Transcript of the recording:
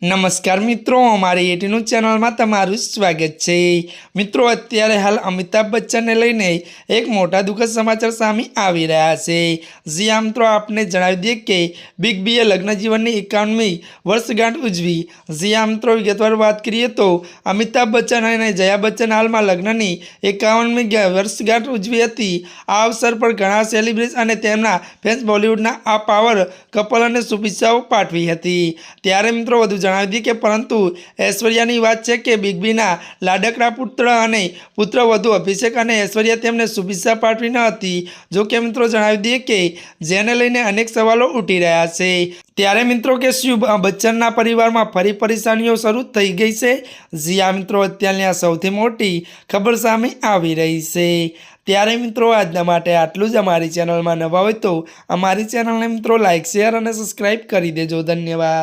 नमस्कार मित्रों, अमारी एटीन्यूज चैनल में तमारुं स्वागत है। मित्रों, अत्यारे हाल अमिताभ बच्चन ने लईने एक मोटा दुखद समाचार सामे आवी रह्या छे। जी आ मित्रों, आपने जणावी दीए के बिग बीए लग्न जीवननी 51મી वर्षगांठ उजवी। जी आ मित्रों, विगतवार बात करिए तो अमिताभ बच्चन और जया बच्चन हाल में लग्ननी 51મી वर्षगांठ उजवी हती। आ अवसर पर घणा सेलिब्रिटी और तेमना फैन्स बॉलीवुडना आ पावर कपलने शुभेच्छाओं पाठवी हती। त्यारे मित्रों, वधु जणावी दीए के परंतु ऐश्वर्यानी वात छे के बिग बीना लाडकड़ा पुत्र अने पुत्र वधु अभिषेक और ऐश्वर्या तेमने शुभेच्छा पाठवी न हती। जो कि मित्रों जणावी दीए के जेने लईने अनेक सवालों उठी रह्या छे। त्यारे मित्रों के शुभ बच्चनना परिवार में फरी परेशानीओ शरू थई गई है। जी आ मित्रों, अत्यारनी आ सौथी मोटी खबर सामे आवी रही है। त्यारे मित्रों, आजना माटे आटलुं ज। अमारी चेनल में नवा होय तो अमारी चेनल ने मित्रों लाइक शेर और सब्सक्राइब करी देजो। धन्यवाद।